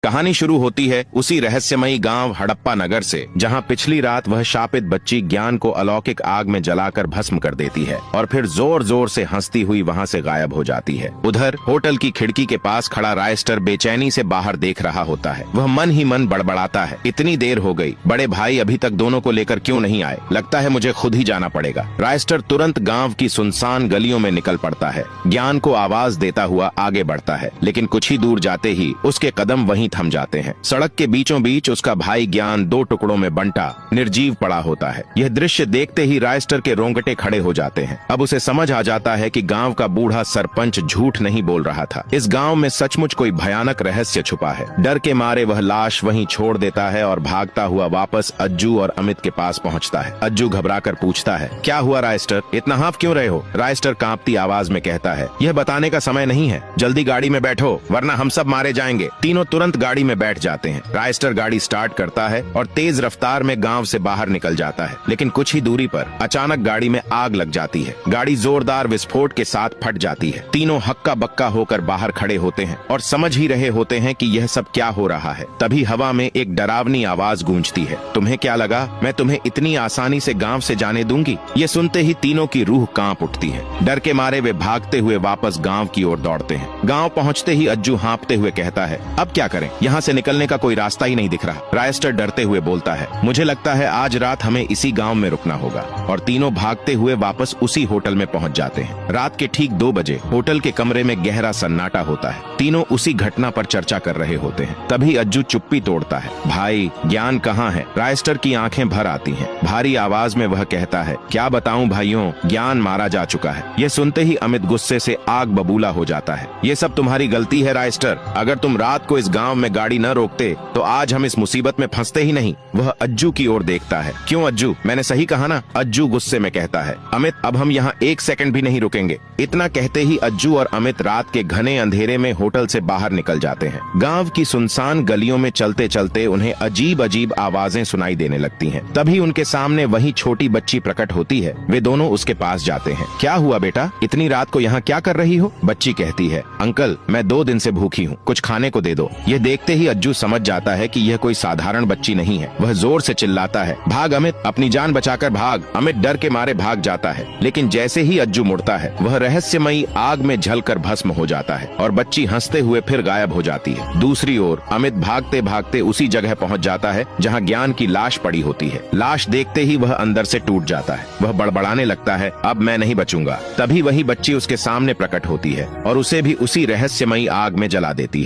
कहानी शुरू होती है उसी रहस्यमयी गांव हड़प्पा नगर से, जहां पिछली रात वह शापित बच्ची ज्ञान को अलौकिक आग में जलाकर भस्म कर देती है और फिर जोर जोर से हंसती हुई वहां से गायब हो जाती है। उधर होटल की खिड़की के पास खड़ा रायस्टर बेचैनी से बाहर देख रहा होता है। वह मन ही मन बड़बड़ाता है, इतनी देर हो गई, बड़े भाई अभी तक दोनों को लेकर क्यों नहीं आए? लगता है मुझे खुद ही जाना पड़ेगा। रायस्टर तुरंत गाँव की सुनसान गलियों में निकल पड़ता है, ज्ञान को आवाज देता हुआ आगे बढ़ता है, लेकिन कुछ ही दूर जाते ही उसके कदम वहीं थम जाते हैं। सड़क के बीचों बीच उसका भाई ज्ञान 2 टुकड़ों में बंटा निर्जीव पड़ा होता है। यह दृश्य देखते ही रायस्टर के रोंगटे खड़े हो जाते हैं। अब उसे समझ आ जाता है कि गांव का बूढ़ा सरपंच झूठ नहीं बोल रहा था। इस गांव में सचमुच कोई भयानक रहस्य छुपा है। डर के मारे वह लाश वहीं छोड़ देता है और भागता हुआ वापस अज्जू और अमित के पास पहुंचता है। अज्जू घबराकर पूछता है, क्या हुआ रायस्टर, इतना हाफ क्यों रहे हो? रायस्टर कांपती आवाज में कहता है, यह बताने का समय नहीं है, जल्दी गाड़ी में बैठो वरना हम सब मारे जाएंगे। तीनों तुरंत गाड़ी में बैठ जाते हैं। रायस्टर गाड़ी स्टार्ट करता है और तेज रफ्तार में गांव से बाहर निकल जाता है, लेकिन कुछ ही दूरी पर अचानक गाड़ी में आग लग जाती है। गाड़ी जोरदार विस्फोट के साथ फट जाती है। तीनों हक्का बक्का होकर बाहर खड़े होते हैं और समझ ही रहे होते हैं कि यह सब क्या हो रहा है। तभी हवा में एक डरावनी आवाज गूंजती है, तुम्हें क्या लगा मैं तुम्हें इतनी आसानी से गांव से जाने दूंगी? ये सुनते ही तीनों की रूह कांप उठती है। डर के मारे वे भागते हुए वापस गांव की ओर दौड़ते हैं। गांव पहुंचते ही अज्जू हाँफते हुए कहता है, अब क्या करें, यहाँ से निकलने का कोई रास्ता ही नहीं दिख रहा। रायस्टर डरते हुए बोलता है, मुझे लगता है आज रात हमें इसी गांव में रुकना होगा। और तीनों भागते हुए वापस उसी होटल में पहुंच जाते हैं। रात के ठीक 2 बजे होटल के कमरे में गहरा सन्नाटा होता है। तीनों उसी घटना पर चर्चा कर रहे होते हैं। तभी अज्जू चुप्पी तोड़ता है, भाई ज्ञान कहाँ है? रायस्टर की आंखें भर आती हैं। भारी आवाज में वह कहता है, क्या बताऊं भाइयों, ज्ञान मारा जा चुका है। यह सुनते ही अमित गुस्से से आग बबूला हो जाता है। ये सब तुम्हारी गलती है रायस्टर, अगर तुम रात को इस गांव में गाड़ी न रोकते तो आज हम इस मुसीबत में फंसते ही नहीं। वह अज्जू की ओर देखता है, क्यों अज्जू, मैंने सही कहा ना? अज्जू गुस्से में कहता है, अमित अब हम यहाँ 1 सेकंड भी नहीं रुकेंगे। इतना कहते ही अज्जू और अमित रात के घने अंधेरे में होटल से बाहर निकल जाते हैं। गांव की सुनसान गलियों में चलते चलते उन्हें अजीब अजीब आवाजें सुनाई देने लगती हैं। तभी उनके सामने वही छोटी बच्ची प्रकट होती है। वे दोनों उसके पास जाते हैं। क्या हुआ बेटा, इतनी रात को यहाँ क्या कर रही हो? बच्ची कहती है, अंकल मैं 2 दिन से भूखी हूँ, कुछ खाने को दे दो। यह देखते ही अज्जू समझ जाता है कि यह कोई साधारण बच्ची नहीं है। वह जोर से चिल्लाता है, भाग अमित, अपनी जान बचाकर भाग। अमित डर के मारे भाग जाता है, लेकिन जैसे ही अज्जू मुड़ता है वह रहस्यमयी आग में जलकर भस्म हो जाता है और बच्ची हंसते हुए फिर गायब हो जाती है। दूसरी ओर अमित भागते भागते उसी जगह पहुंच जाता है जहां ज्ञान की लाश पड़ी होती है। लाश देखते ही वह अंदर से टूट जाता है। वह बड़बड़ाने लगता है, अब मैं नहीं बचूंगा। तभी वही बच्ची उसके सामने प्रकट होती है और उसे भी उसी रहस्यमयी आग में जला देती है।